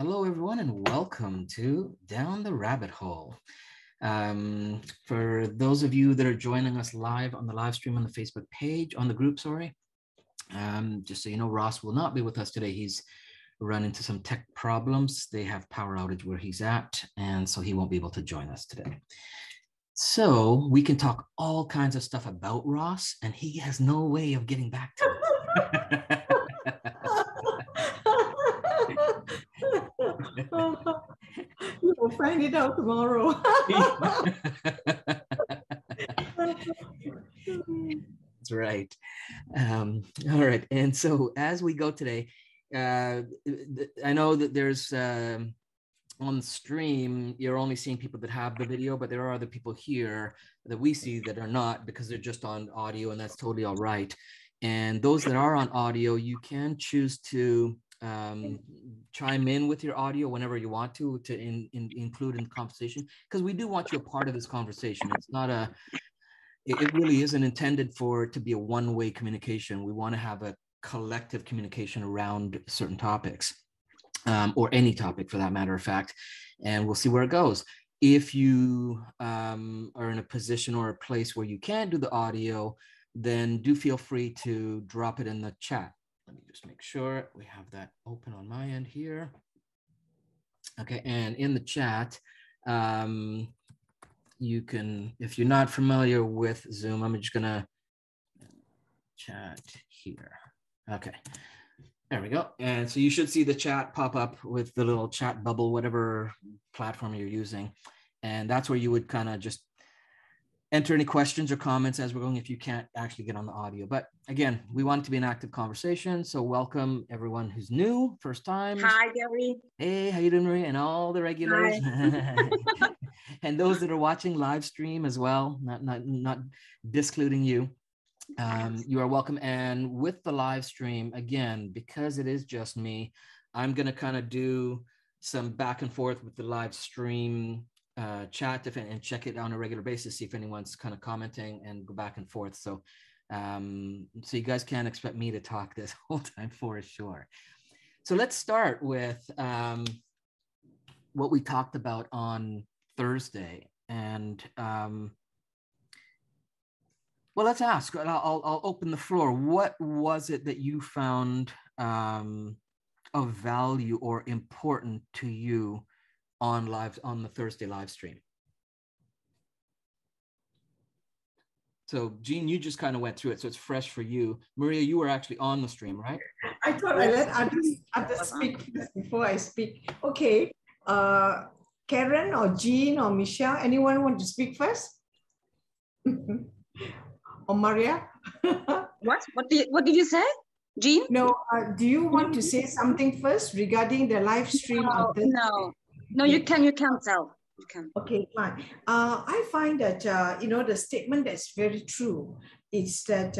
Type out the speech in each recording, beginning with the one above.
hello everyone, and welcome to Down the Rabbit Hole. For those of you that are joining us live on the live stream on the Facebook page, on the group, sorry, just so you know, Ross will not be with us today. He's run into some tech problems. They have power outage where he's at, and so he won't be able to join us today. So we can talk all kinds of stuff about Ross, and he has no way of getting back to us. You will find it out tomorrow. That's right. All right. And so as we go today, I know that there's on the stream, you're only seeing people that have the video, but there are other people here that we see that are not, because they're just on audio, and that's totally all right. And those that are on audio, you can choose to chime in with your audio whenever you want to include in the conversation, because we do want you a part of this conversation. It's not it really isn't intended for it to be a one-way communication. We want to have a collective communication around certain topics, or any topic for that matter of fact, and we'll see where it goes. If you are in a position or a place where you can't do the audio, then do feel free to drop it in the chat. Let me just make sure we have that open on my end here. Okay, and in the chat, you can, if you're not familiar with Zoom, I'm just gonna chat here. Okay, there we go. And so you should see the chat pop up with the little chat bubble, whatever platform you're using. And that's where you would kind of just enter any questions or comments as we're going, if you can't actually get on the audio. But again, we want it to be an active conversation. So welcome everyone who's new, first time. Hi, Gary. Hey, how you doing, Maria? And all the regulars. And those that are watching live stream as well, not discluding you. You are welcome. And with the live stream, again, because it is just me, I'm going to kind of do some back and forth with the live stream chat and check it on a regular basis, see if anyone's kind of commenting and go back and forth. So so you guys can't expect me to talk this whole time for sure. So let's start with what we talked about on Thursday. And well, let's ask. I'll open the floor. What was it that you found of value or important to you on the Thursday live stream? So Jean, you just kind of went through it, so it's fresh for you. Maria, you were actually on the stream, right? I thought I let others speak first before I speak. Okay, Karen or Jean or Michelle, anyone want to speak first? Or Maria? What did you say, Jean? No, do you want to say something first regarding the live stream? No, you can tell. You can. Okay, fine. I find that, the statement that's very true is that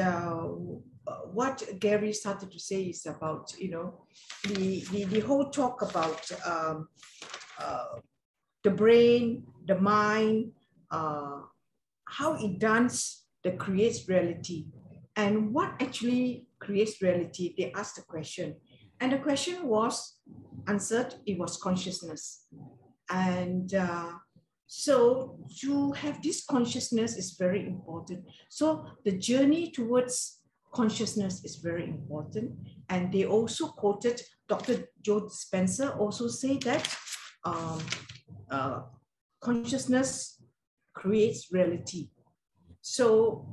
what Gary started to say is about, the whole talk about the brain, the mind, how it does that creates reality. And what actually creates reality? They asked the question. And the question was answered, it was consciousness. And so to have this consciousness is very important. So the journey towards consciousness is very important. And they also quoted Dr. Joe Dispenza also say that consciousness creates reality. So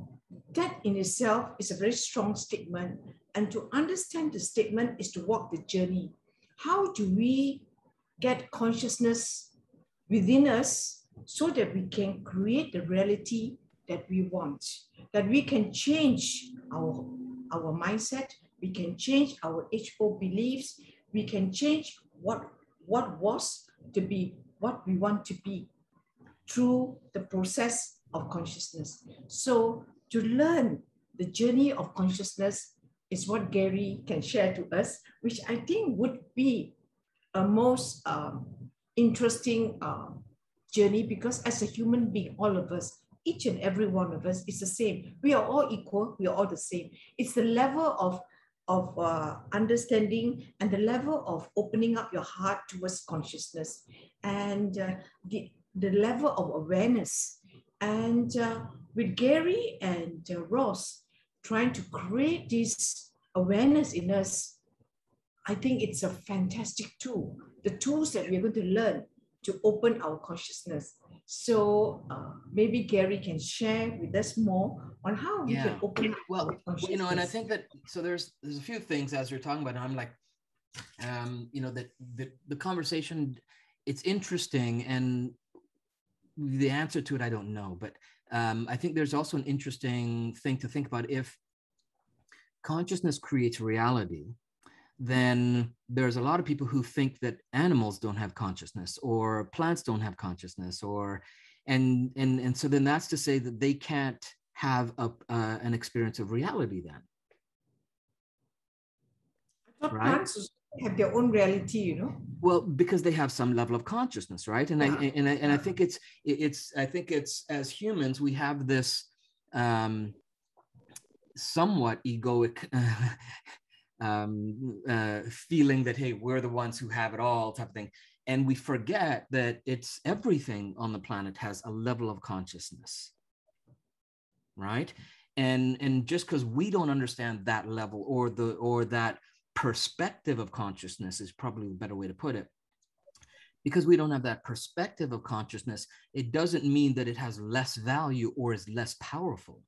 that in itself is a very strong statement. And to understand the statement is to walk the journey. How do we get consciousness within us so that we can create the reality that we want, that we can change our mindset, we can change our age-old beliefs, we can change what was to be what we want to be through the process of consciousness. So to learn the journey of consciousness is what Gary can share to us, which I think would be a most interesting journey, because as a human being, all of us, each and every one of us is the same. We are all equal, we are all the same. It's the level of of understanding and the level of opening up your heart towards consciousness and the level of awareness. And with Gary and Ross trying to create this awareness in us, I think it's a fantastic tool. The tools that we're going to learn to open our consciousness. So maybe Gary can share with us more on how we can open up our consciousness. You know, and I think that, so there's a few things as you're talking about, and I'm like, you know, that the conversation, it's interesting, and the answer to it, I don't know, but I think there's also an interesting thing to think about. If consciousness creates reality, then there's a lot of people who think that animals don't have consciousness or plants don't have consciousness, or and so then that's to say that they can't have an experience of reality then. I thought plants have their own reality, you know. Well, because they have some level of consciousness, right? And I think it's as humans we have this somewhat egoic feeling that, hey, we're the ones who have it all, type of thing, and we forget that it's everything on the planet has a level of consciousness, right? And just because we don't understand that level or that perspective of consciousness is probably the better way to put it, because we don't have that perspective of consciousness, it doesn't mean that it has less value or is less powerful,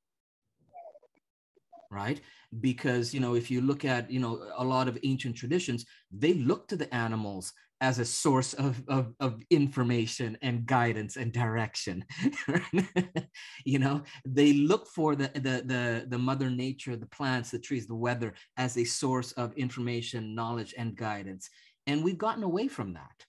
right? Because, you know, if you look at, you know, a lot of ancient traditions, they look to the animals as a source of information and guidance and direction. You know, they look for the mother nature, the plants, the trees, the weather as a source of information, knowledge, and guidance. And we've gotten away from that.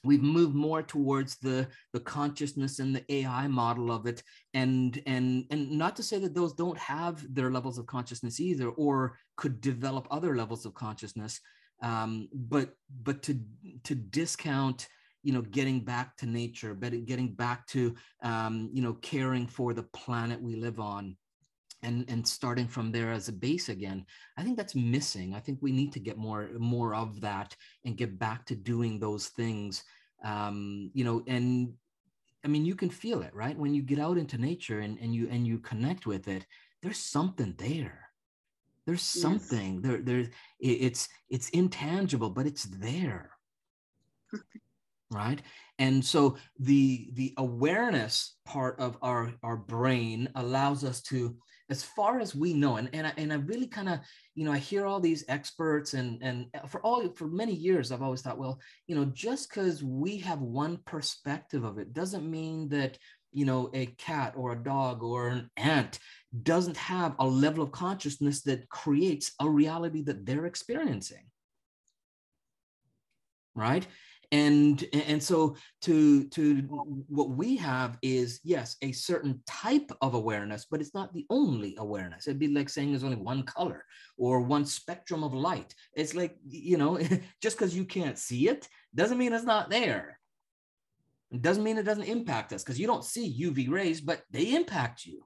We've moved more towards the consciousness and the AI model of it, and not to say that those don't have their levels of consciousness either, or could develop other levels of consciousness, but to discount, you know, getting back to nature, but getting back to you know, caring for the planet we live on, and starting from there as a base again, I think that's missing. I think we need to get more of that and get back to doing those things. You know, and I mean, you can feel it, right? When you get out into nature and you connect with it, there's something there. There's something there. It's intangible, but it's there. Right. And so the awareness part of our brain allows us to, as far as we know, and I really kind of, you know, I hear all these experts, and for many years I've always thought, well, you know, just because we have one perspective of it doesn't mean that, you know, a cat or a dog or an ant doesn't have a level of consciousness that creates a reality that they're experiencing. Right. And so to what we have is, yes, a certain type of awareness, but it's not the only awareness. It'd be like saying there's only one color or one spectrum of light. It's like, you know, just because you can't see it doesn't mean it's not there. It doesn't mean it doesn't impact us, because you don't see UV rays, but they impact you.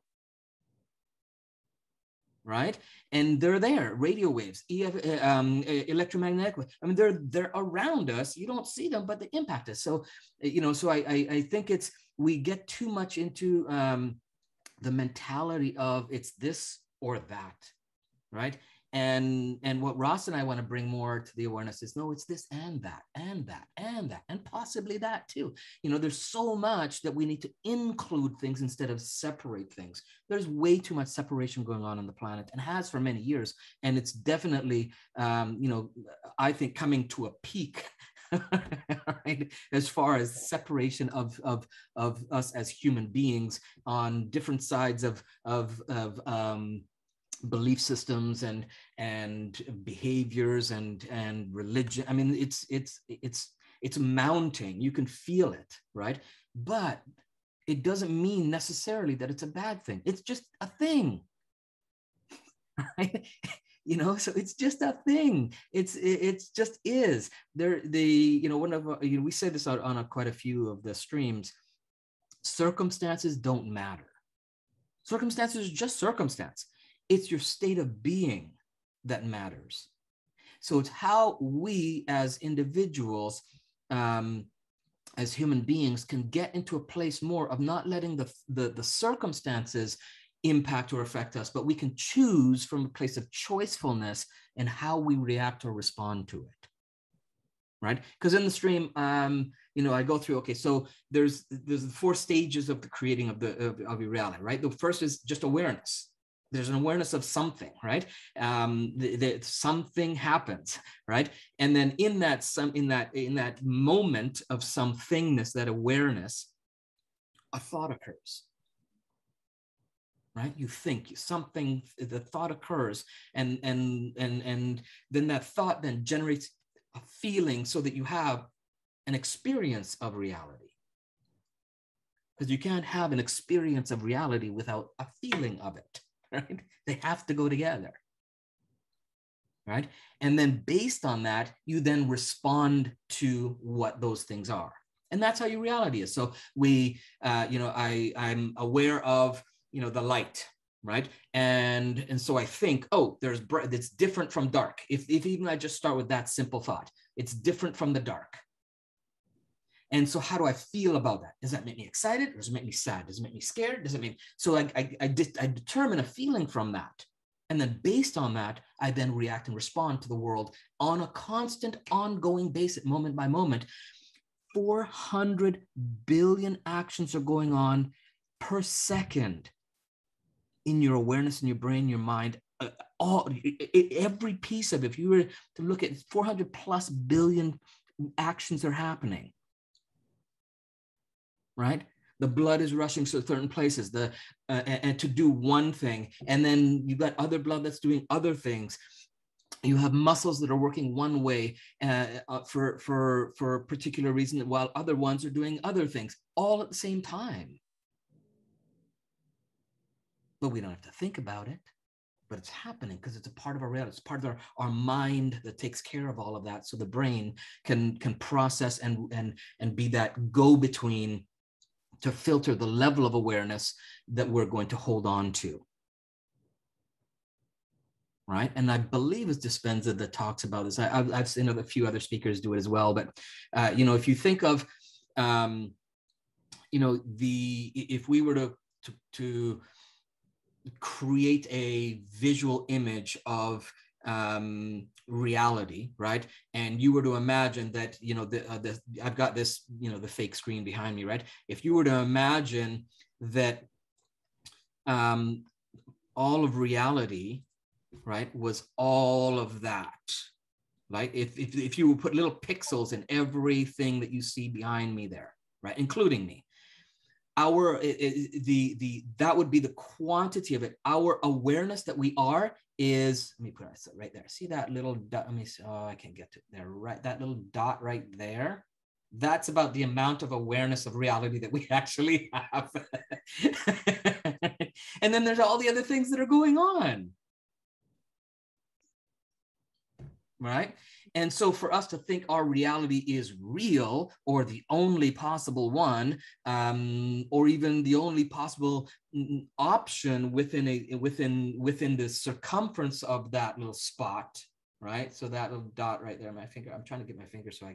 Right? And they're there, radio waves, electromagnetic waves. I mean, they're around us. You don't see them, but they impact us. So, you know, so I think we get too much into the mentality of it's this or that, right? And what Ross and I want to bring more to the awareness is, no, it's this and that and that and that and possibly that too. You know, there's so much that we need to include things instead of separate things. There's way too much separation going on the planet, and has for many years. And it's definitely, you know, I think coming to a peak, right, as far as separation of us as human beings on different sides of belief systems and behaviors and religion. I mean, it's mounting. You can feel it, right? But it doesn't mean necessarily that it's a bad thing. It's just a thing, right? You know, so it's just a thing. It's just is there. You know, one of we say this on quite a few of the streams. Circumstances don't matter. Circumstances are just circumstance. It's your state of being that matters. So it's how we as individuals, as human beings, can get into a place more of not letting the circumstances impact or affect us, but we can choose from a place of choicefulness in how we react or respond to it. Right? Because in the stream, I go through, okay, so there's the 4 stages of the creating of your reality, right? The first is just awareness. There's an awareness of something, right? Something happens, right? And then in that moment of somethingness, that awareness, a thought occurs. Right? You think something, the thought occurs, and then that thought then generates a feeling, so that you have an experience of reality. Because you can't have an experience of reality without a feeling of it, right? They have to go together, right? And then based on that, you then respond to what those things are. And that's how your reality is. So I'm aware of, the light, right? And so I think, oh, it's different from dark. If even I just start with that simple thought, it's different from the dark. And so how do I feel about that? Does that make me excited, or does it make me sad? Does it make me scared? Does it mean, so I determine a feeling from that. And then based on that, I then react and respond to the world on a constant, ongoing basis, moment by moment. 400 billion actions are going on per second in your awareness, in your brain, your mind, every piece of it. If you were to look at 400 plus billion actions are happening, right? The blood is rushing to certain places, and to do one thing, and then you've got other blood that's doing other things. You have muscles that are working one way for a particular reason, while other ones are doing other things, all at the same time. But we don't have to think about it, but it's happening because it's a part of our reality. It's part of our mind that takes care of all of that. So the brain can process and be that go-between to filter the level of awareness that we're going to hold on to. Right? And I believe it's Dispenza that talks about this. I've seen a few other speakers do it as well. But, if you think of, if we were to create a visual image of reality, right? And you were to imagine that, I've got this, the fake screen behind me, right? If you were to imagine that all of reality, right, was all of that, right? If you would put little pixels in everything that you see behind me there, right, including me, that would be the quantity of it. Our awareness that we are is, let me put it right there. See that little dot? Let me see. Oh, I can't get to it there. Right, that little dot right there. That's about the amount of awareness of reality that we actually have. And then there's all the other things that are going on. Right? And so for us to think our reality is real, or the only possible one, or even the only possible option within the circumference of that little spot, right? So that little dot right there, my finger, I'm trying to get my finger so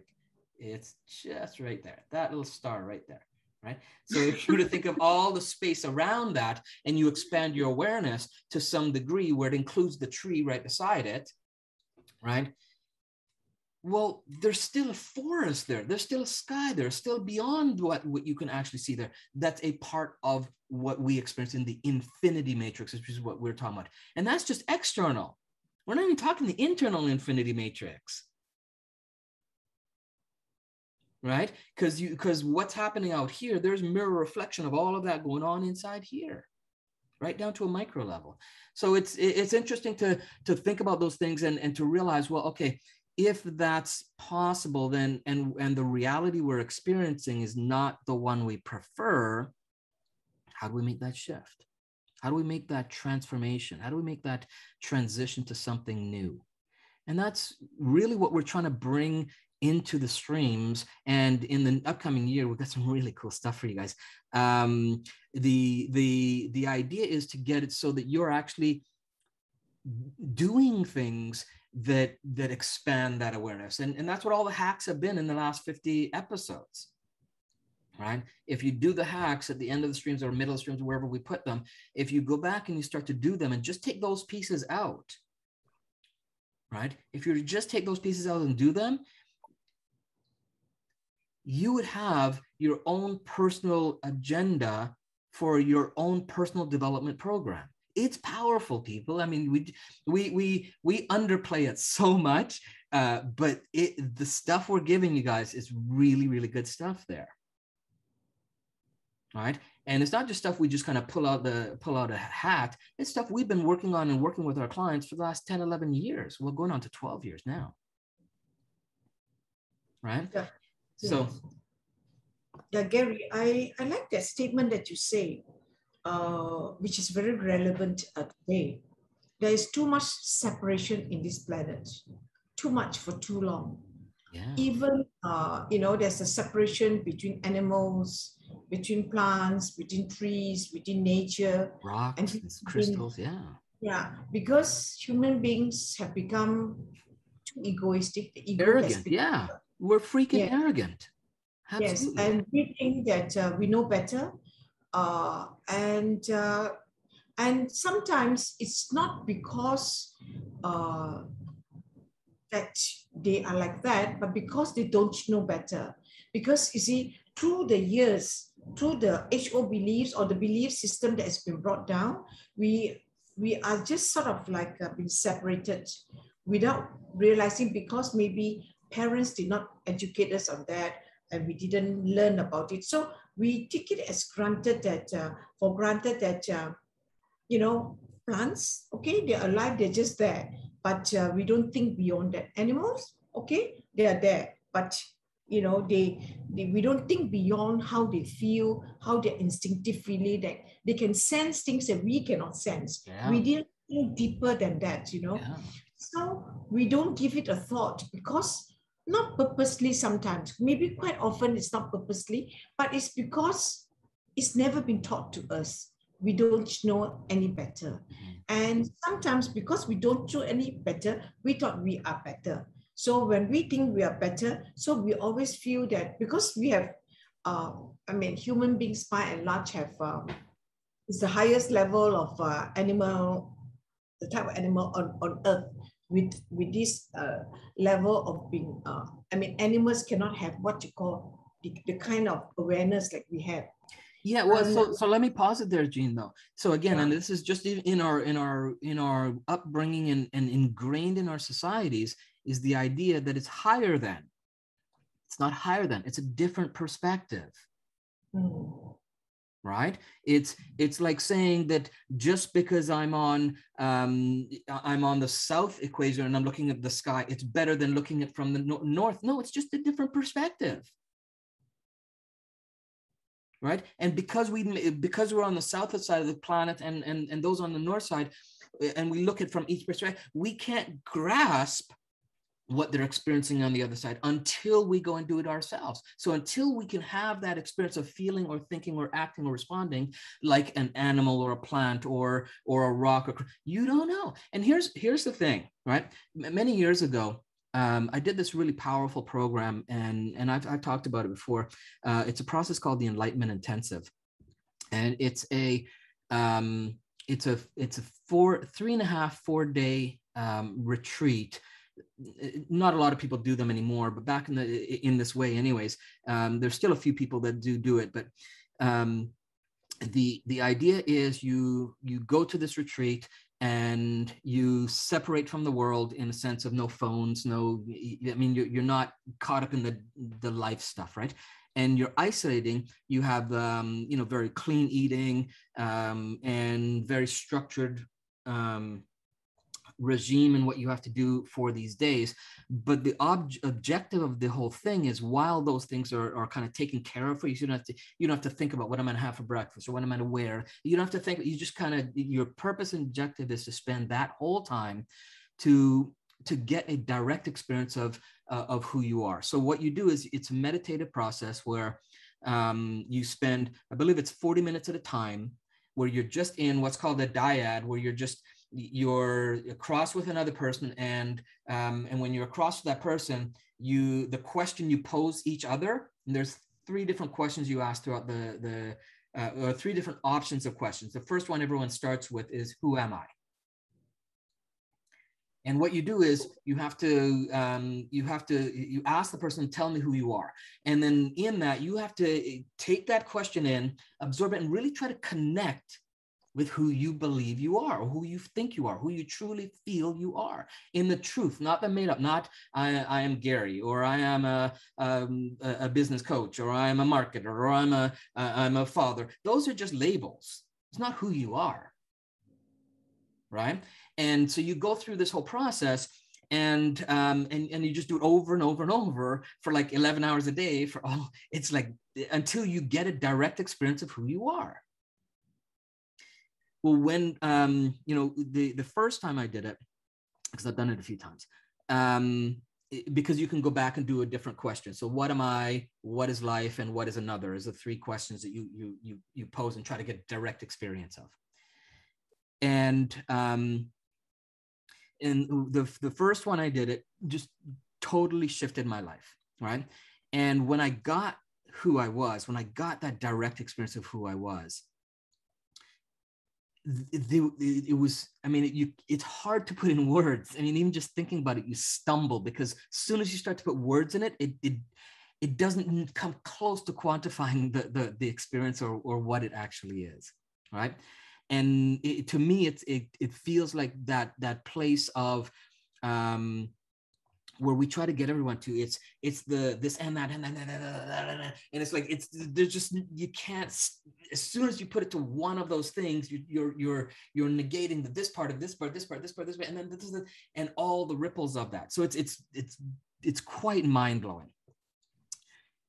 it's just right there, that little star right there, right? So if you were to think of all the space around that, and you expand your awareness to some degree where it includes the tree right beside it, right? Well, there's still a forest there. There's still a sky there. Still beyond what you can actually see there. That's a part of what we experience in the infinity matrix, which is what we're talking about. And that's just external. We're not even talking the internal infinity matrix, right? Because what's happening out here, there's mirror reflection of all of that going on inside here, right down to a micro level. So it's interesting to think about those things and to realize, well, okay, if that's possible, then and the reality we're experiencing is not the one we prefer, how do we make that shift? How do we make that transformation? How do we make that transition to something new? And that's really what we're trying to bring into the streams. And in the upcoming year, we've got some really cool stuff for you guys. The idea is to get it so that you're actually doing things that expand that awareness. And that's what all the hacks have been in the last 50 episodes. Right? If you do the hacks at the end of the streams or middle of the streams, wherever we put them, if you go back and you start to do them and just take those pieces out, right? If you just take those pieces out and do them, you would have your own personal agenda for your own personal development program. It's powerful, people. I mean, we underplay it so much, but the stuff we're giving you guys is really, really good stuff there. Right? And it's not just stuff we just kind of pull out a hat. It's stuff we've been working on and working with our clients for the last 10, 11 years. We're going on to 12 years now. Right? Yeah. So. Yeah, Gary, I like that statement that you say, which is very relevant today. There is too much separation in this planet, too much for too long. Yeah. Even, there's a separation between animals, between plants, between trees, between nature. Rocks and crystals, yeah. Yeah, because human beings have become too egoistic. The ego arrogant, yeah. We're freaking arrogant. Absolutely. Yes, and we think that we know better. And sometimes it's not because that they are like that, but because they don't know better. Because you see, through the years, through the HO beliefs or the belief system that has been brought down, we are just sort of like being separated without realizing, because maybe parents did not educate us on that and we didn't learn about it. So we take it as granted that, plants, okay, they're alive, they're just there. But we don't think beyond that. Animals, okay, they are there. But, we don't think beyond how they feel, how they're instinctively, that they can sense things that we cannot sense. Yeah. We didn't think deeper than that, Yeah. So we don't give it a thought, because not purposely sometimes, maybe quite often it's not purposely, but it's because it's never been taught to us. We don't know any better. And sometimes because we don't know any better, we thought we are better. So when we think we are better, so we always feel that because we have, human beings by and large have, it's the highest level of animal, the type of animal on earth. With this level of being, animals cannot have what you call the kind of awareness like we have. Yeah, well, so let me pause it there, Jean, though. So again, and this is just in our upbringing and ingrained in our societies, is the idea that it's higher than. It's not higher than. It's a different perspective. Right? It's like saying that just because I'm on the south equation and I'm looking at the sky, it's better than looking at from the north. No, it's just a different perspective. Right? And because we're on the south side of the planet and those on the north side, and we look at from each perspective, we can't grasp what they're experiencing on the other side until we go and do it ourselves. So until we can have that experience of feeling or thinking or acting or responding like an animal or a plant or a rock, you don't know. And here's the thing, right? Many years ago, I did this really powerful program, and I've talked about it before. It's a process called the Enlightenment Intensive, and it's a 3.5-4 day retreat. Not a lot of people do them anymore, but back in this way anyways, there's still a few people that do it. But the idea is you go to this retreat and you separate from the world in a sense of no phones, you're not caught up in the life stuff, right? And you're isolating. You have very clean eating and very structured regime and what you have to do for these days. But the objective of the whole thing is, while those things are kind of taken care of for you, you don't have to think about what I'm going to have for breakfast or what I'm going to wear. You don't have to think. You just your purpose and objective is to spend that whole time to get a direct experience of who you are. So what you do is, it's a meditative process where you spend, I believe it's 40 minutes at a time, where you're just in what's called a dyad, where you're just you're across with another person, and when you're across with that person, the question you pose each other, and there's 3 different questions you ask throughout or 3 different options of questions. The first one everyone starts with is, who am I? And what you do is you ask the person, tell me who you are. And then in that, you have to take that question in, absorb it, and really try to connect with who you believe you are, or who you think you are, who you truly feel you are, in the truth, not the made up, not I am Gary, or I am a business coach, or I am a marketer, or I'm a father. Those are just labels. It's not who you are, right? And so you go through this whole process, and you just do it over and over and over for like 11 hours a day it's like until you get a direct experience of who you are. Well, when the first time I did it, because I've done it a few times, because you can go back and do a different question. So what am I, what is life, and what is another, is the 3 questions that you pose and try to get direct experience of. And the first one I did, it just totally shifted my life, right? And when I got who I was, when I got that direct experience of who I was, it was, I mean, it's hard to put in words. I mean, even just thinking about it, you stumble, because as soon as you start to put words in it, it doesn't come close to quantifying the experience or what it actually is, right? And to me, it feels like that place of where we try to get everyone to, it's this and that and it's like there's just, you can't, as soon as you put it to one of those things, you're negating this part of this part, and then this is and all the ripples of that. So it's quite mind-blowing.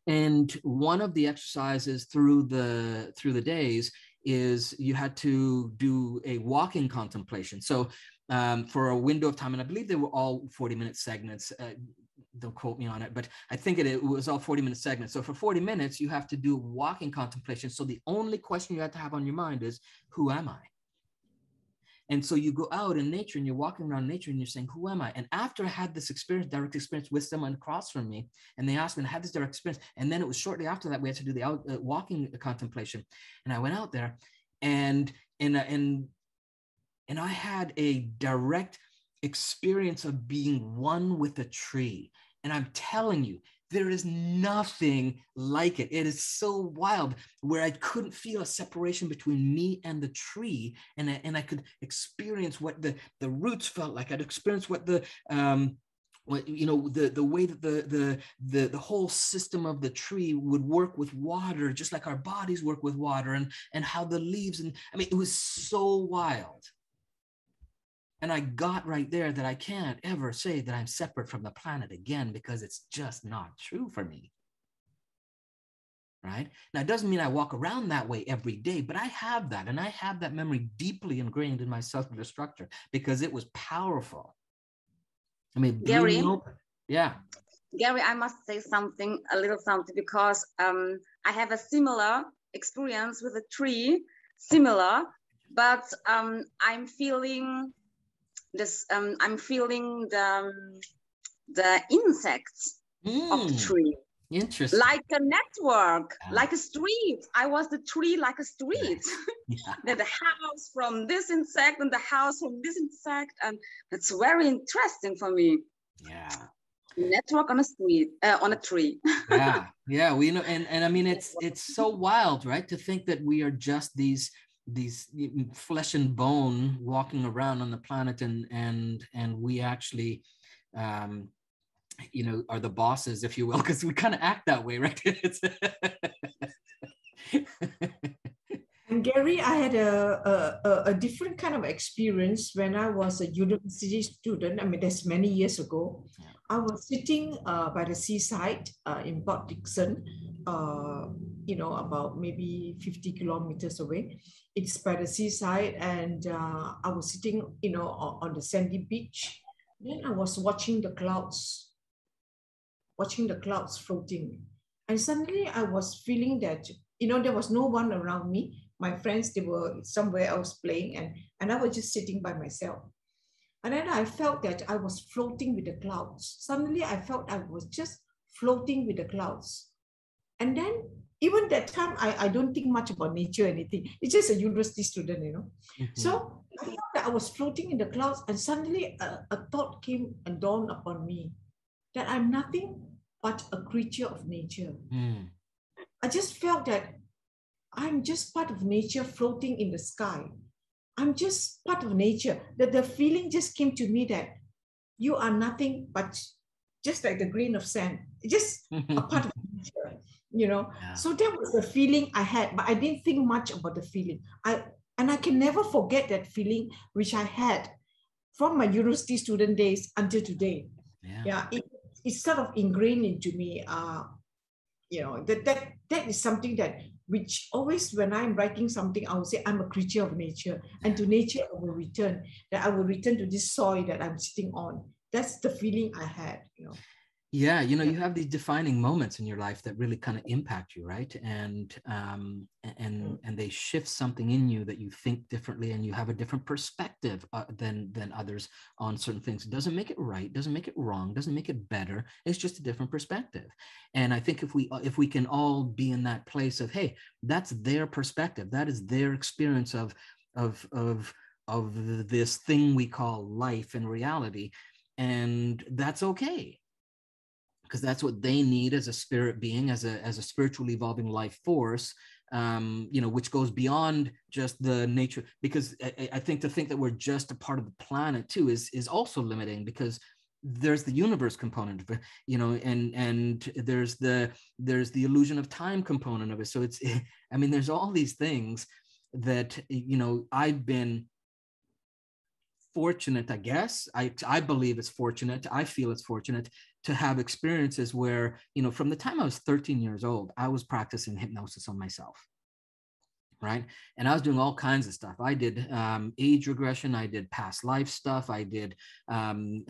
And one of the exercises through the days is you had to do a walking contemplation. So for a window of time, and I believe they were all 40-minute segments. Don't quote me on it, but I think it was all 40-minute segments. So for 40 minutes, you have to do walking contemplation. So the only question you have to have on your mind is, who am I? And so you go out in nature and you're walking around nature and you're saying, who am I? And after I had this experience, direct experience with someone across from me, and they asked me, and I had this direct experience. And then it was shortly after that, we had to do the walking contemplation. And I went out there and I had a direct experience of being one with a tree. And I'm telling you, there is nothing like it. It is so wild, where I couldn't feel a separation between me and the tree. And I could experience what the roots felt like. I'd experience what the way that the whole system of the tree would work with water, just like our bodies work with water, and how the leaves, and I mean, it was so wild. And I got right there that I can't ever say that I'm separate from the planet again, because it's just not true for me. Right? Now, it doesn't mean I walk around that way every day, but I have that. And I have that memory deeply ingrained in my cellular structure, because it was powerful. I mean, Gary, yeah. Gary, I must say a little something, because I have a similar experience with a tree, but I'm feeling this. I'm feeling the insects of the tree. Interesting. Like a network, like a street. I was the tree like a street. Yeah. The house from this insect and the house from this insect, and it's very interesting for me. Yeah. Network on a street, on a tree. Yeah. We know, and I mean, it's so wild, right? To think that we are just these flesh and bone walking around on the planet, and we actually are the bosses, if you will, because we kind of act that way, right? And Gary, I had a different kind of experience when I was a university student. I mean, that's many years ago. Yeah. I was sitting by the seaside in Port Dickson, about maybe 50 kilometers away. It's by the seaside, and I was sitting, on the sandy beach. Then I was watching the clouds floating. And suddenly I was feeling that, there was no one around me, My friends, they were somewhere else playing, and I was just sitting by myself. And then I felt that I was floating with the clouds. Suddenly I felt I was just floating with the clouds. And then even that time, I don't think much about nature or anything. It's just a university student, you know. So I felt that I was floating in the clouds, and suddenly a thought came and dawned upon me that I'm nothing but a creature of nature. I just felt that I'm just part of nature floating in the sky. I'm just part of nature. That the feeling just came to me that you are nothing but just like the grain of sand, just a part of nature, you know. Yeah. So that was the feeling I had, but I didn't think much about the feeling. And I can never forget that feeling which I had from my university student days until today. Yeah, it's sort of ingrained into me. You know, that is something that which always when I'm writing something, I will say I'm a creature of nature, and to nature I will return. That I will return to this soil that I'm sitting on. That's the feeling I had, you know. Yeah, you know, you have these defining moments in your life that really kind of impact you, right? And they shift something in you that you think differently, and you have a different perspective than others on certain things. It doesn't make it right, doesn't make it wrong, doesn't make it better. It's just a different perspective. And I think if we can all be in that place of, hey, that's their perspective, that is their experience of this thing we call life and reality, and that's okay, because that's what they need as a spirit being, as a spiritually evolving life force, you know, which goes beyond just the nature. Because I think to think that we're just a part of the planet too is also limiting, because there's the universe component of it, you know, and there's the illusion of time component of it. So it's, I mean, there's all these things that, you know, I've been fortunate, I guess. I believe it's fortunate. I feel it's fortunate to have experiences where, you know, from the time I was 13 years old, I was practicing hypnosis on myself, right? And I was doing all kinds of stuff. I did age regression. I did past life stuff. I did, you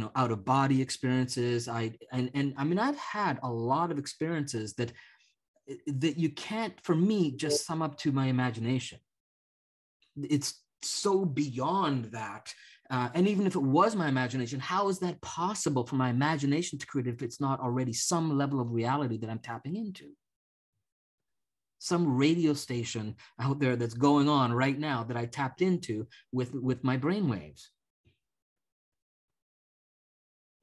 know, out of body experiences. And I mean, I've had a lot of experiences that you can't, for me, just sum up to my imagination. It's so beyond that. And even if it was my imagination, how is that possible for my imagination to create if it's not already some level of reality that I'm tapping into? Some radio station out there that's going on right now that I tapped into with my brainwaves,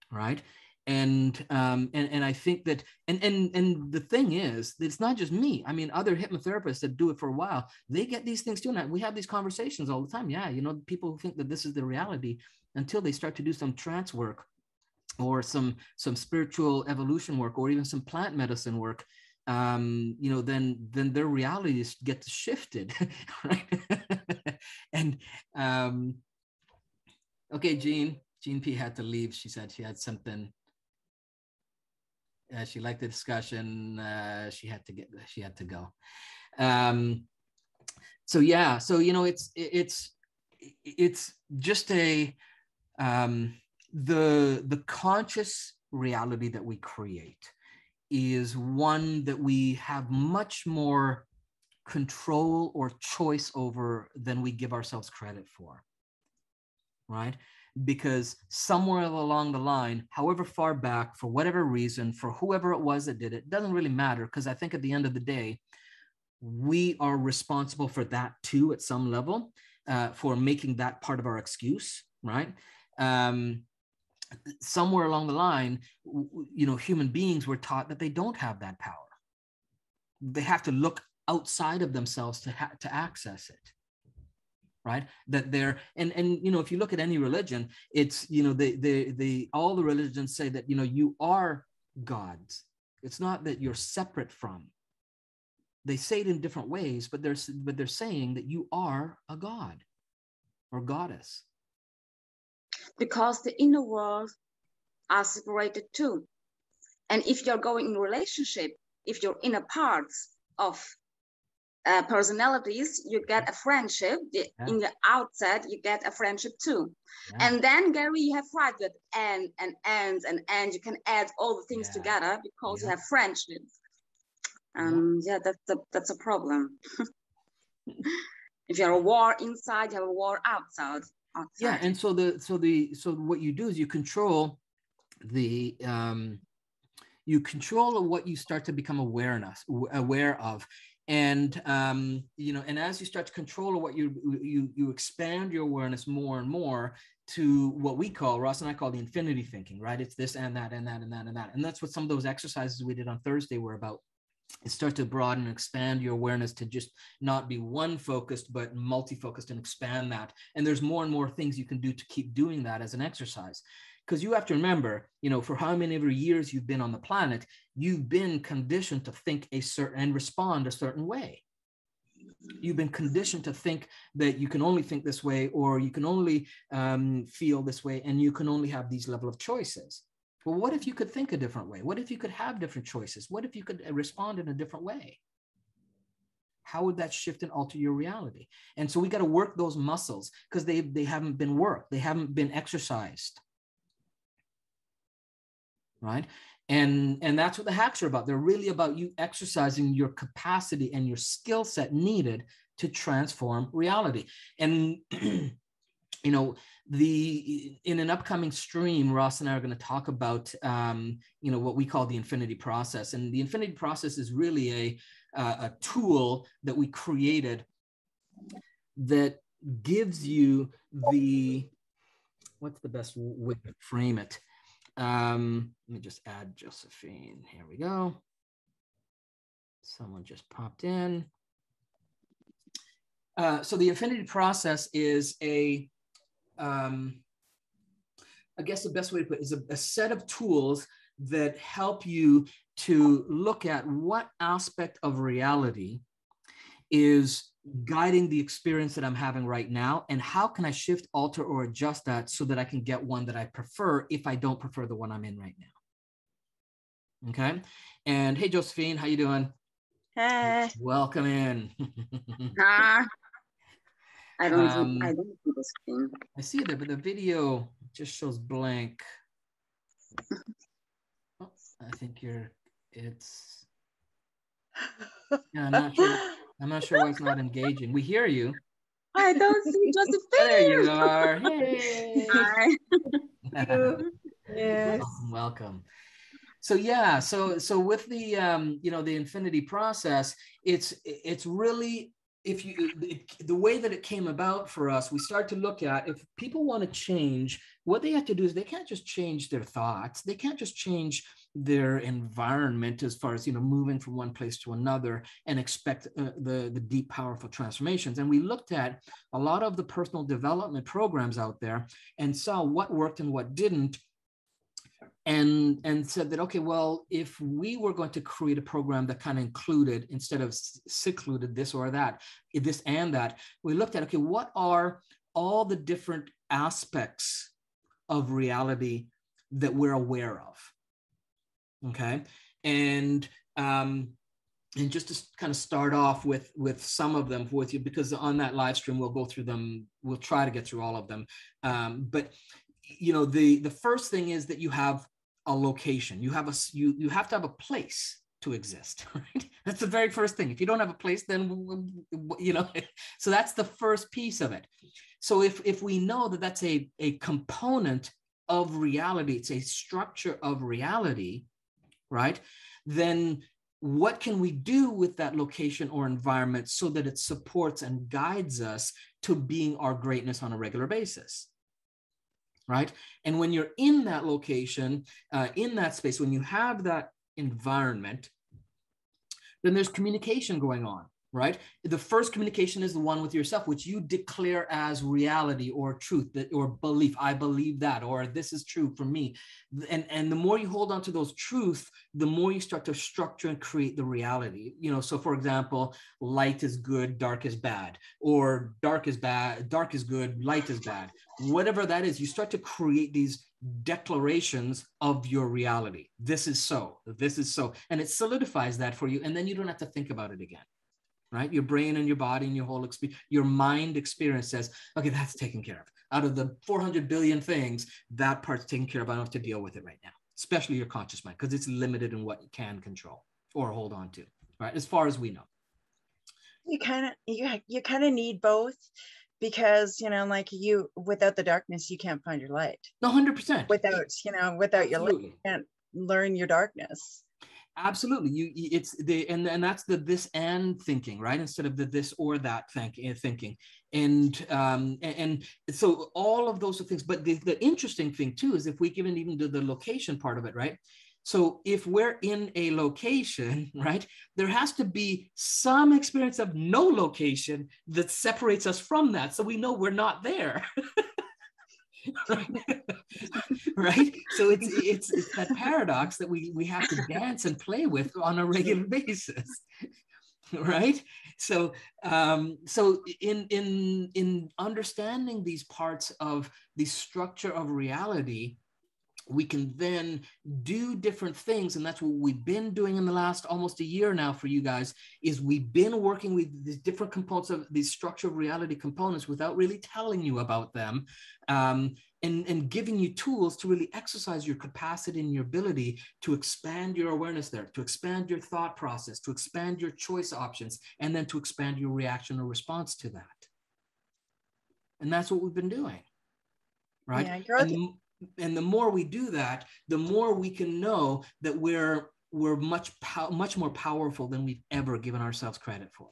right? And I think that, and the thing is, it's not just me. I mean, other hypnotherapists that do it for a while, they get these things too. And we have these conversations all the time. Yeah, you know, people who think that this is the reality until they start to do some trance work or some spiritual evolution work, or even some plant medicine work. You know, then their realities get shifted, right? And okay, Jean P had to leave. She said she had something. She liked the discussion. She had to go. So yeah, so you know, it's just a the conscious reality that we create is one that we have much more control or choice over than we give ourselves credit for, right? Because somewhere along the line, however far back, for whatever reason, for whoever it was that did it, doesn't really matter, because I think at the end of the day, we are responsible for that too at some level, for making that part of our excuse, right? Somewhere along the line, you know, human beings were taught that they don't have that power. They have to look outside of themselves to access it. Right? That they're, and you know, if you look at any religion, it's, you know, they all the religions say that, you know, you are gods. It's not that you're separate from. They say it in different ways, but they're saying that you are a god or goddess. Because the inner world are separated too. And if you're going in a relationship, if your inner parts of personalities, you get a friendship. In the outset, you get a friendship too. And then, Gary, you have private and you can add all the things together because you have friendships. Yeah, that's a problem. If you have a war inside, you have a war outside. Yeah, and so what you do is you control the what you start to become aware of, and and as you start to control what you expand your awareness more and more to what we call, Ross and I call, the infinity thinking, right? It's this and that and that and that and that, and that's what some of those exercises we did on Thursday were about. Start to broaden and expand your awareness to just not be one focused, but multi-focused, and expand that. And there's more and more things you can do to keep doing that as an exercise. Because you have to remember, for how many of your years you've been on the planet, you've been conditioned to think a certain and respond a certain way. You've been conditioned to think that you can only think this way, or you can only feel this way, and you can only have these level of choices. Well, what if you could think a different way? What if you could have different choices? What if you could respond in a different way? How would that shift and alter your reality? And so we got to work those muscles, because they haven't been worked. They haven't been exercised. Right? And that's what the hacks are about. They're really about you exercising your capacity and your skill set needed to transform reality. And in an upcoming stream, Ross and I are going to talk about what we call the infinity process. And the infinity process is really a tool that we created that gives you what's the best way to frame it? Let me just add Josephine. Here we go. Someone just popped in. So the infinity process is I guess the best way to put it is a set of tools that help you to look at what aspect of reality is guiding the experience that I'm having right now, and how can I shift, alter, or adjust that so that I can get one that I prefer if I don't prefer the one I'm in right now. Okay. And hey, Josephine, how you doing? Hey. Welcome in. I don't see the screen. I see it there, but the video just shows blank. Oh, I think it's. Yeah, I'm not sure why it's not engaging. We hear you. I don't see Josephine. There you are. Hey. Hi. Yes. Welcome. So yeah, so with the the infinity process, it's really, the way that it came about for us, we start to look at, if people want to change, what they have to do is they can't just change their thoughts. They can't just change their environment as far as, moving from one place to another and expect the deep, powerful transformations. And we looked at a lot of the personal development programs out there and saw what worked and what didn't. And said that, okay, well, if we were going to create a program that kind of included, instead of secluded this or that, this and that, we looked at, okay, what are all the different aspects of reality that we're aware of? Okay. And just to kind of start off with some of them with you, because on that live stream, we'll go through them. We'll try to get through all of them. But the first thing is that you have a location. You have to have a place to exist, right? That's the very first thing. If you don't have a place, then so that's the first piece of it. So if we know that that's a component of reality, it's a structure of reality, right? Then what can we do with that location or environment so that it supports and guides us to being our greatness on a regular basis? Right? And when you're in that location, in that space, when you have that environment, then there's communication going on, right? The first communication is the one with yourself, which you declare as reality or truth, or belief. I believe that, or this is true for me. And the more you hold on to those truths, the more you start to structure and create the reality. So for example, light is good, dark is bad, or dark is bad, dark is good, light is bad. Whatever that is, you start to create these declarations of your reality. This is so, and it solidifies that for you. And then you don't have to think about it again. Right? Your brain and your body and your whole experience, your mind experience says, okay, that's taken care of. Out of the 400 billion things, that part's taken care of. I don't have to deal with it right now, especially your conscious mind, because it's limited in what you can control or hold on to, right? As far as we know. You kind of need both, because, you know, like without the darkness, you can't find your light. 100%. Without your light, you can't learn your darkness. Absolutely. It's the, and that's the this and thinking, right? Instead of the this or that thinking. And so all of those are things, but the interesting thing too, is if we even do the location part of it, right? So if we're in a location, right, there has to be some experience of no location that separates us from that. So we know we're not there. Right? So it's that paradox that we have to dance and play with on a regular basis. Right? So in understanding these parts of the structure of reality, we can then do different things. And that's what we've been doing in the last almost a year now for you guys, is we've been working with these different components of these structure of reality components without really telling you about them, and giving you tools to really exercise your capacity and your ability to expand your awareness there, to expand your thought process, to expand your choice options, and then to expand your reaction or response to that. And that's what we've been doing, right? Yeah, and the more we do that, the more we can know that we're much more powerful than we've ever given ourselves credit for.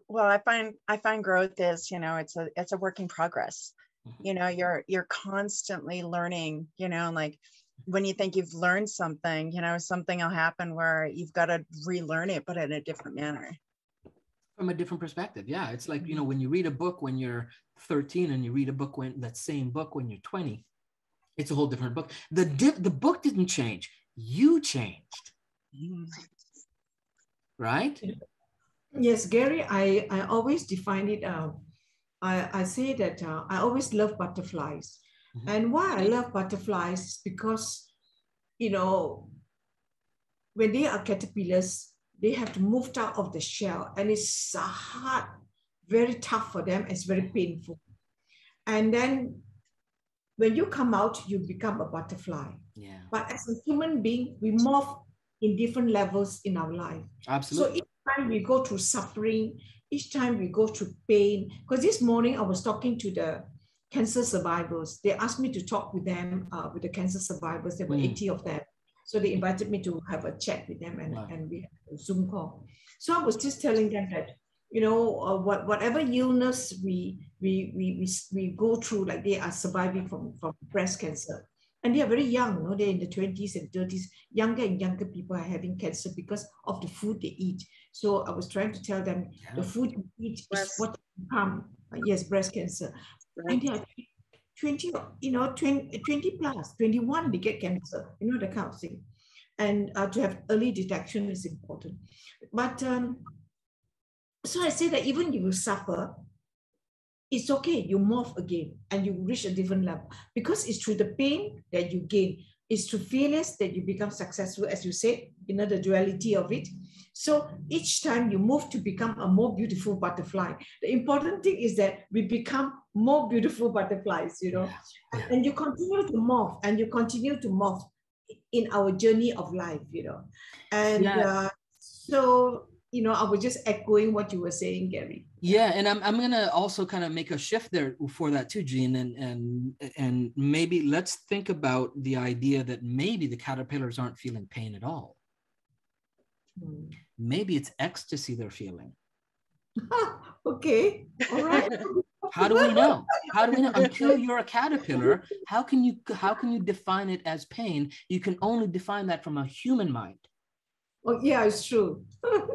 Well, I find growth is, you know, it's a work in progress. You know, you're constantly learning, you know, like when you think you've learned something, you know, something will happen where you've got to relearn it, but in a different manner. From a different perspective. Yeah. It's like, you know, when you read a book when you're 13 and you read a book that same book when you're 20, it's a whole different book. The book didn't change. You changed. Right? Yes, Gary, I always define it. I say that I always love butterflies. Mm-hmm. And why I love butterflies is because, you know, when they are caterpillars, they have to move out of the shell, and it's hard, very tough for them. It's very painful. And then when you come out, you become a butterfly. Yeah. But as a human being, we morph in different levels in our life. Absolutely. So each time we go through suffering, each time we go through pain, because this morning I was talking to the cancer survivors. They asked me to talk with them, with the cancer survivors. There were 80 of them. So they invited me to have a chat with them, and we had a Zoom call. So I was just telling them that, you know, whatever illness we go through, like they are surviving from breast cancer. And they are very young, you know, they're in the 20s and 30s. Younger and younger people are having cancer because of the food they eat. So I was trying to tell them, the food you eat is what become, yes, breast cancer. Right. And they are 20, you know, 20 plus, 21, they get cancer, you know, that kind of thing. And to have early detection is important. But so I say that even you will suffer, it's okay, you morph again and you reach a different level, because it's through the pain that you gain. It's through failures that you become successful, as you said, you know, the duality of it. So each time you move to become a more beautiful butterfly. The important thing is that we become more beautiful butterflies, you know, and you continue to morph, and you continue to morph in our journey of life, you know. And so, you know, I was just echoing what you were saying, Gary. Yeah, and I'm gonna also kind of make a shift there for that too, Jean, and maybe let's think about the idea that maybe the caterpillars aren't feeling pain at all. Maybe it's ecstasy they're feeling. Okay, all right. How do we know? How do we know? Until you're a caterpillar, how can you define it as pain? You can only define that from a human mind. Oh, yeah, it's true.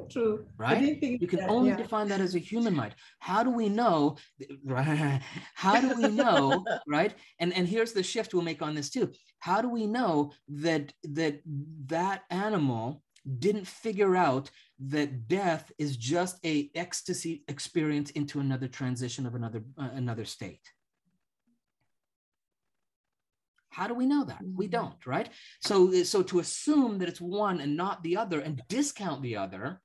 True. Right? You can only define that as a human mind. How do we know? Right? How do we know? Right? And here's the shift we'll make on this too. How do we know that animal didn't figure out that death is just a ecstasy experience into another transition of another state? How do we know that? We don't, right? So to assume that it's one and not the other and discount the other,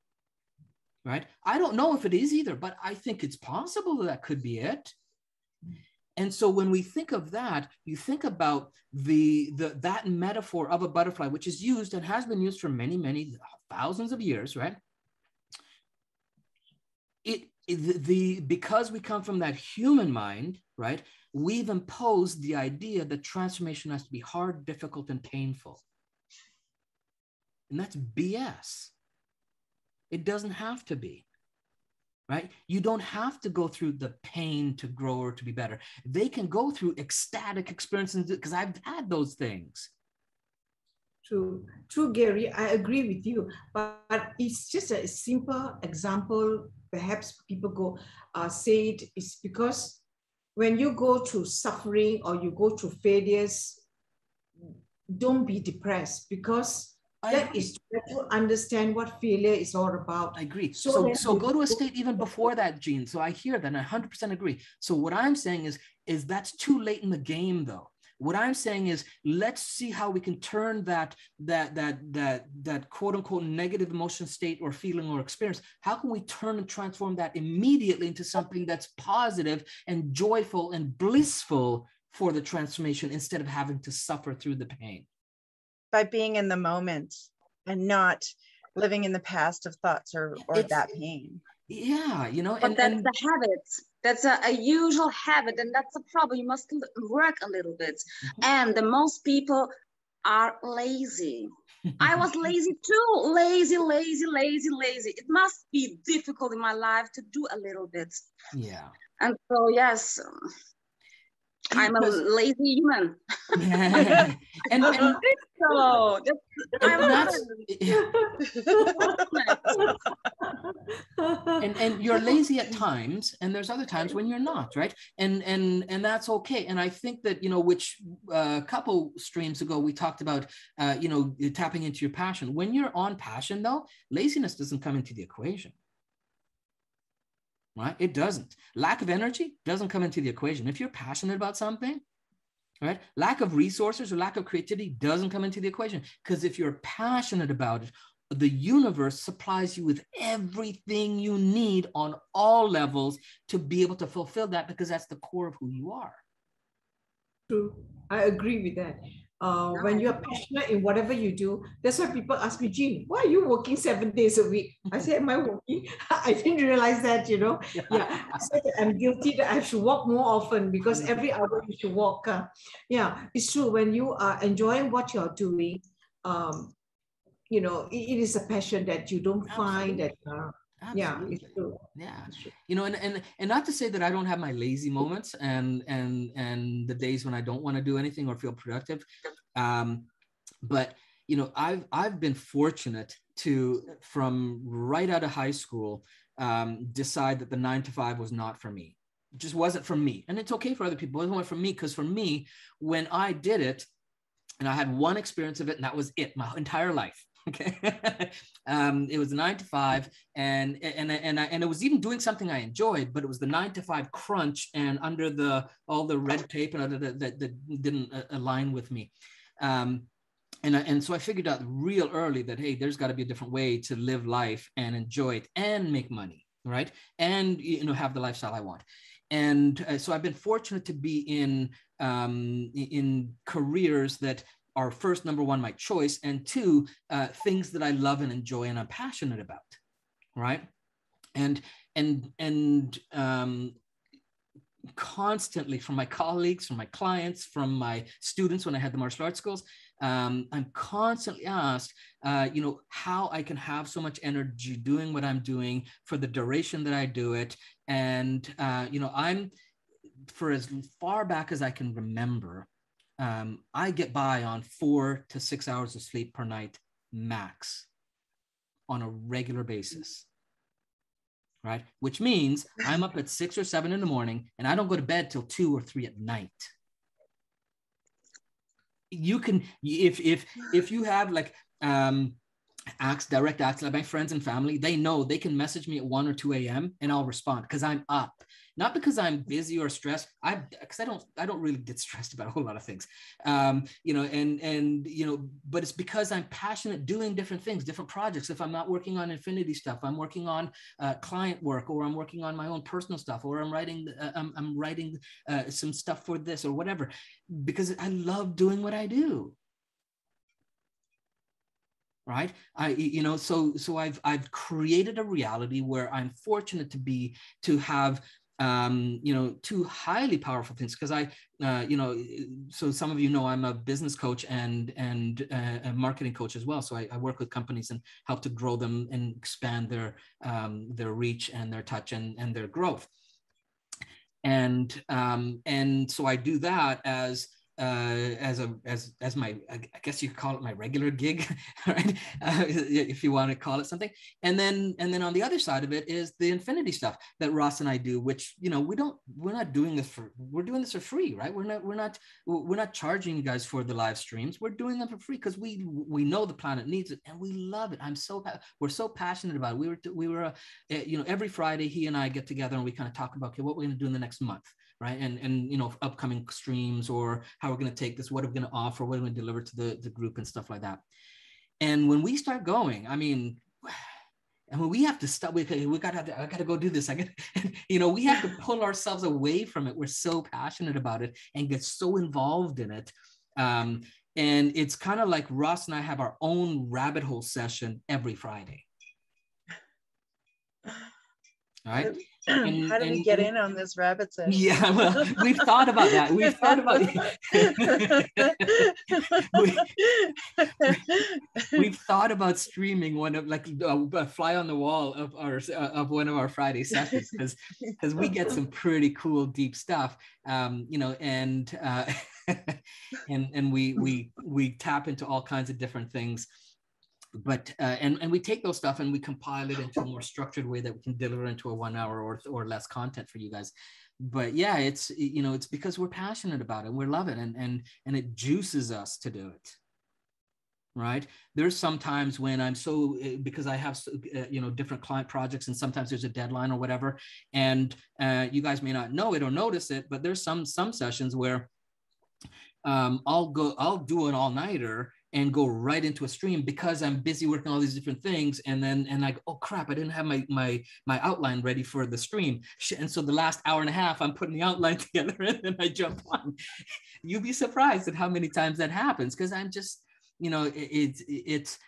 right? I don't know if it is either, but I think it's possible that could be it. And so when we think of that, you think about that metaphor of a butterfly, which is used and has been used for many, many thousands of years, right? Because we come from that human mind, right? We've imposed the idea that transformation has to be hard, difficult, and painful. And that's BS. It doesn't have to be, right? You don't have to go through the pain to grow or to be better. They can go through ecstatic experiences, because I've had those things. True, Gary, I agree with you. But it's just a simple example. Perhaps people say it is because when you go through suffering or you go through failures, don't be depressed, because that is to understand what failure is all about. I agree. So go to a state even before that, Jean. So I hear that and I 100% agree. So what I'm saying is that's too late in the game, though. What I'm saying is, let's see how we can turn that quote unquote negative emotion state or feeling or experience. How can we turn and transform that immediately into something that's positive and joyful and blissful for the transformation, instead of having to suffer through the pain? By being in the moment and not living in the past of thoughts or that pain. Yeah, you know, but that's the habit. That's a usual habit, and that's a problem. You must work a little bit. And the most people are lazy. I was lazy too. Lazy. It must be difficult in my life to do a little bit. Yeah. And so, yes, I'm a lazy human. And you're lazy at times, and there's other times when you're not, right? And that's okay. And I think that, you know, which a couple streams ago we talked about, you know, tapping into your passion. When you're on passion, though, laziness doesn't come into the equation. Right? It doesn't. Lack of energy doesn't come into the equation. If you're passionate about something, right? Lack of resources or lack of creativity doesn't come into the equation, because if you're passionate about it, the universe supplies you with everything you need on all levels to be able to fulfill that, because that's the core of who you are. True. I agree with that. When you're passionate in whatever you do, that's why people ask me, Jean, why are you working 7 days a week? I said, am I working? I didn't realize that, you know. Yeah, I said I'm guilty that I should walk more often, because every hour you should walk. Yeah, it's true. When you are enjoying what you're doing, you know, it is a passion that you don't find that. Yeah, it's true. Yeah, you know, and not to say that I don't have my lazy moments and the days when I don't want to do anything or feel productive, but you know, I've been fortunate to, from right out of high school, decide that the 9 to 5 was not for me. It just wasn't for me, and it's okay for other people. It wasn't for me, because for me, when I did it, and I had one experience of it, and that was it, my entire life. Okay. It was 9 to 5, and it was even doing something I enjoyed, but it was the 9 to 5 crunch and under all the red tape and other that didn't align with me. And so I figured out real early that, hey, there's got to be a different way to live life and enjoy it and make money, right? And, you know, have the lifestyle I want. And so I've been fortunate to be in careers that are, first, number one, my choice, and two, things that I love and enjoy and I'm passionate about, right? And constantly, from my colleagues, from my clients, from my students when I had the martial arts schools, I'm constantly asked, you know, how I can have so much energy doing what I'm doing for the duration that I do it. And, you know, for as far back as I can remember, I get by on 4 to 6 hours of sleep per night, max, on a regular basis, right? Which means I'm up at 6 or 7 in the morning, and I don't go to bed till 2 or 3 at night. You can, if you have like direct acts, like my friends and family, they know they can message me at 1 or 2 a.m. and I'll respond, because I'm up. not because I'm busy or stressed. Because I don't really get stressed about a whole lot of things, you know, and you know, but it's because I'm passionate doing different things, different projects. If I'm not working on infinity stuff, I'm working on client work, or I'm working on my own personal stuff, or I'm writing some stuff for this or whatever, because I love doing what I do. Right. You know, so I've created a reality where I'm fortunate to have, you know, two highly powerful things. Because you know, so some of you know, I'm a business coach and a marketing coach as well. So I work with companies and help to grow them and expand their reach and their touch and their growth. And so I do that as my, I guess you could call it my regular gig, right? If you want to call it something. And then on the other side of it is the infinity stuff that Ross and I do, which, you know, we're not doing this we're doing this for free, right? We're not charging you guys for the live streams. We're doing them for free because we know the planet needs it and we love it. We're so passionate about it. We were you know, every Friday he and I get together and we kind of talk about, okay, what we're going to do in the next month, right? And you know, upcoming streams, or how we're going to take this, what are we going to offer, what are we going to deliver to the group and stuff like that. And when we start going, I mean, and when we have to stop, I got to go do this. You know, we have to pull ourselves away from it. We're so passionate about it and get so involved in it. And it's kind of like Ross and I have our own rabbit hole session every Friday. All right. How do we get in on this rabbit session? Yeah, well, we've thought about that. We've thought about we've thought about streaming one of, like, a fly on the wall of one of our Friday sessions, because we get some pretty cool deep stuff, you know, and and we tap into all kinds of different things. But and we take those stuff and we compile it into a more structured way that we can deliver into a 1 hour or less content for you guys. But yeah, it's, you know, it's because we're passionate about it, we love it, and it juices us to do it. Right. There's sometimes when I'm so, because I have you know, different client projects, and sometimes there's a deadline or whatever, and you guys may not know it or notice it, but there's some sessions where I'll do an all-nighter and go right into a stream because I'm busy working all these different things. And I go, oh crap, I didn't have my outline ready for the stream. And so the last hour and a half, I'm putting the outline together and then I jump on. You'd be surprised at how many times that happens, because I'm just, you know, it's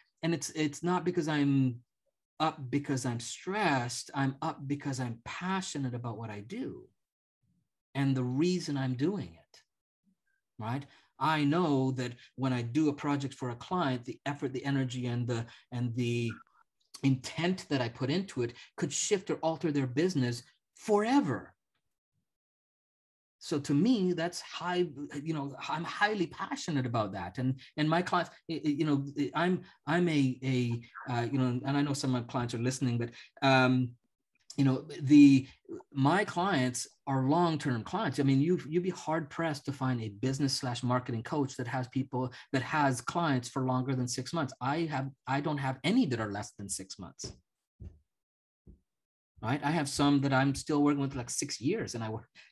not because I'm up because I'm stressed. I'm up because I'm passionate about what I do and the reason I'm doing it. Right? I know that when I do a project for a client, the effort, the energy, and the intent that I put into it could shift or alter their business forever. So to me, that's high, you know, I'm highly passionate about that. And my clients, you know, I'm a you know, and I know some of my clients are listening, but you know, my clients are long-term clients. I mean, you'd be hard pressed to find a business/marketing coach that has clients for longer than 6 months. I don't have any that are less than 6 months. Right? I have some that I'm still working with like 6 years, and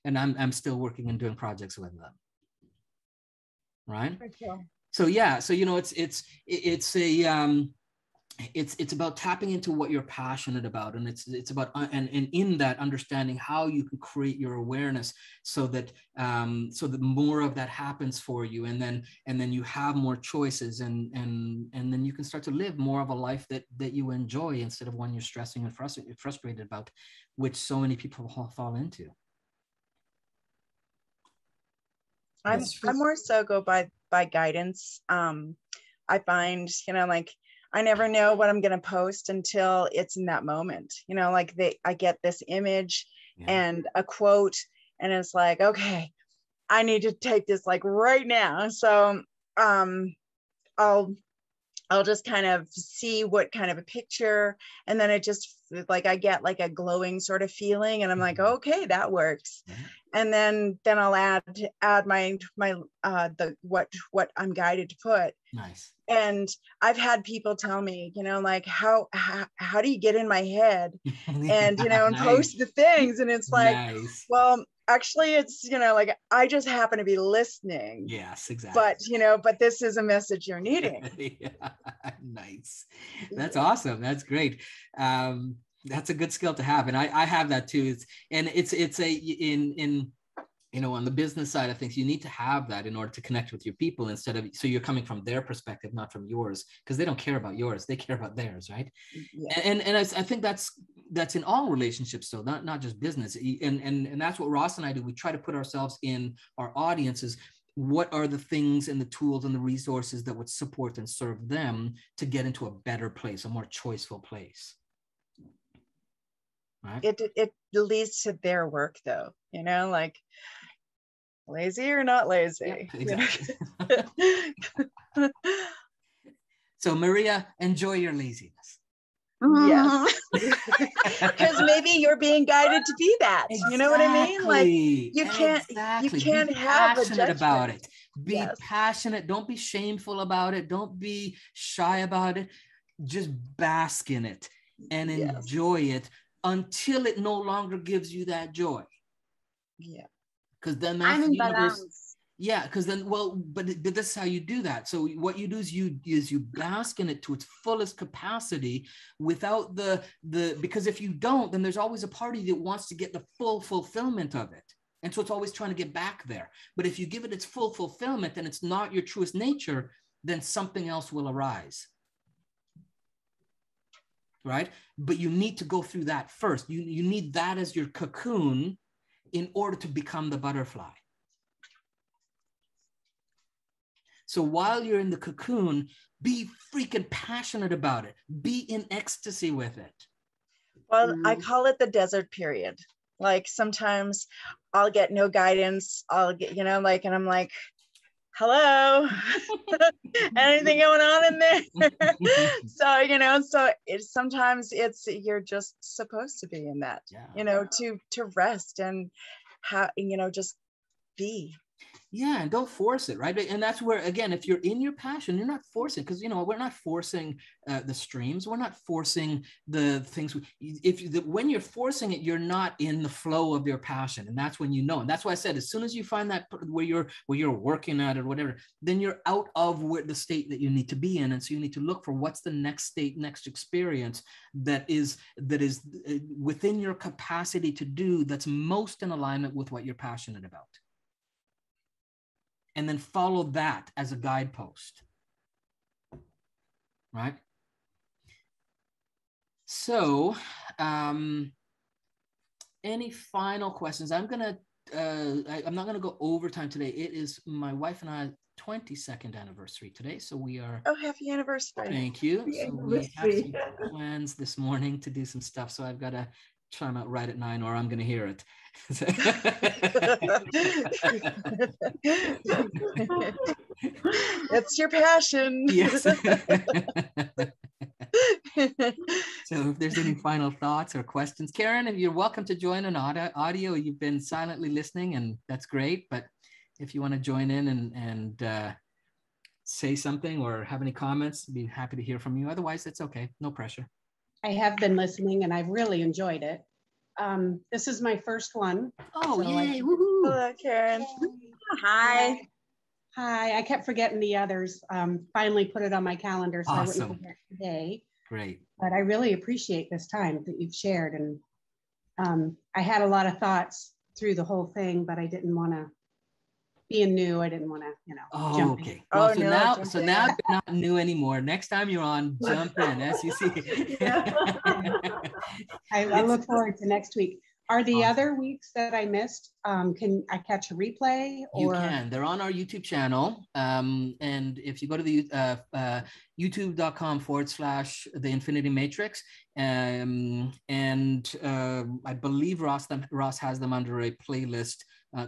I'm still working and doing projects with them. Right? Cool. So yeah, so you know, it's about tapping into what you're passionate about, and it's about and in that understanding how you can create your awareness so that more of that happens for you, and then you have more choices, and then you can start to live more of a life that you enjoy instead of one you're stressing and frustrated about, which so many people fall into. I more so go by guidance. I find, you know, like, I never know what I'm going to post until it's in that moment, you know, like I get this image and a quote, and it's like, okay, I need to take this like right now. So I'll just kind of see what kind of a picture, and then it just like, I get like a glowing sort of feeling, and I'm like, okay, that works. and then I'll add my what I'm guided to put. Nice. And I've had people tell me, like, how do you get in my head? And, and Nice. post the things. And it's like, nice. well, actually it's, like, I just happen to be listening. Yes, exactly. But this is a message you're needing. Yeah. Nice. That's awesome. That's great. That's a good skill to have. And I have that too. It's on the business side of things, you need to have that in order to connect with your people so you're coming from their perspective, not from yours, because they don't care about yours. They care about theirs. Right. Yeah. And I think that's in all relationships. So not just business. And that's what Ross and I do. We try to put ourselves in our audiences. What are the things and the tools and the resources that would support and serve them to get into a better place, a more choiceful place? Right. It leads to their work though, like, lazy or not lazy. Yep, exactly. So Maria, enjoy your laziness. Yes. Because maybe you're being guided to be that. Exactly. You know what I mean? Like, you can't have a judgment about it. Be passionate. Don't be shameful about it. Don't be shy about it. Just bask in it and enjoy it until it no longer gives you that joy. Yeah. Because then that's the universe. Yeah, because then, but this is how you do that. So what you do is you bask in it to its fullest capacity without because if you don't, then there's always a party that wants to get the full fulfillment of it. And so it's always trying to get back there. But if you give it its full fulfillment and it's not your truest nature, then something else will arise. Right? But you need to go through that first. You need that as your cocoon in order to become the butterfly. So while you're in the cocoon, be freaking passionate about it. Be in ecstasy with it. Well, I call it the desert period. Like, sometimes I'll get no guidance. I'll get, and I'm like, hello, anything going on in there? So sometimes you're just supposed to be in that, to rest and just be. Yeah, and don't force it, right? And that's where, again, if you're in your passion, you're not forcing, because we're not forcing the streams, we're not forcing the things. When you're forcing it, you're not in the flow of your passion, and that's when and that's why I said, as soon as you find that where you're working at it or whatever, then you're out of the state that you need to be in, and so you need to look for what's the next state, next experience that is within your capacity to do, that's most in alignment with what you're passionate about. And then follow that as a guidepost, right? So, any final questions? I'm not gonna go overtime today. It is my wife and I 22nd anniversary today, so we are. Oh, happy anniversary! Thank you. So we have some plans this morning to do some stuff. So I've got to chime out right at 9, or I'm going to hear it. It's your passion. Yes. So if there's any final thoughts or questions, Karen, if you're welcome to join on audio. You've been silently listening, and that's great. But if you want to join in and say something or have any comments, I'd be happy to hear from you. Otherwise, it's okay. No pressure. I have been listening and I've really enjoyed it. This is my first one. Oh, so yay. Woohoo. Hello, Karen. Hi. Hi. I kept forgetting the others. Finally put it on my calendar so Awesome. I wouldn't forget today. Great. But I really appreciate this time that you've shared. And I had a lot of thoughts through the whole thing, but I didn't want to, being new, I didn't want to, jump okay. in. Well, now you're not new anymore. Next time you're on, jump in, as you see. I look forward to next week. Are the other weeks that I missed, can I catch a replay? Or? You can. They're on our YouTube channel. And if you go to the youtube.com/The Infinity Matrix, I believe Ross has them under a playlist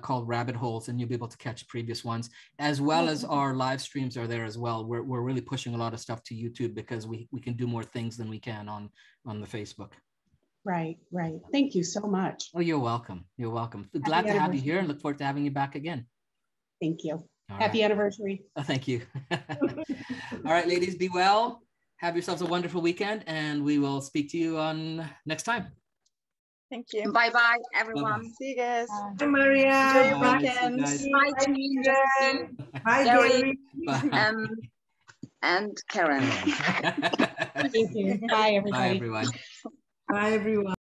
called Rabbit Holes, and you'll be able to catch previous ones, as well as our live streams are there as well. We're really pushing a lot of stuff to YouTube because we can do more things than we can on the Facebook. Right, right. Thank you so much. Oh, you're welcome. You're welcome. Glad to have you here and look forward to having you back again. Thank you. All Happy right. anniversary. Oh, thank you. All right, ladies, be well. Have yourselves a wonderful weekend, and we will speak to you on next time. Thank you. Bye-bye, everyone. Bye-bye. See you guys. Hi, Maria. Enjoy your Bye. weekend. See you Bye, Bye, Jean, Karen. Josephine, Bye, Gary. Gary. Bye. And Karen. Thank you. Bye, everybody. Bye, everyone. Bye, everyone.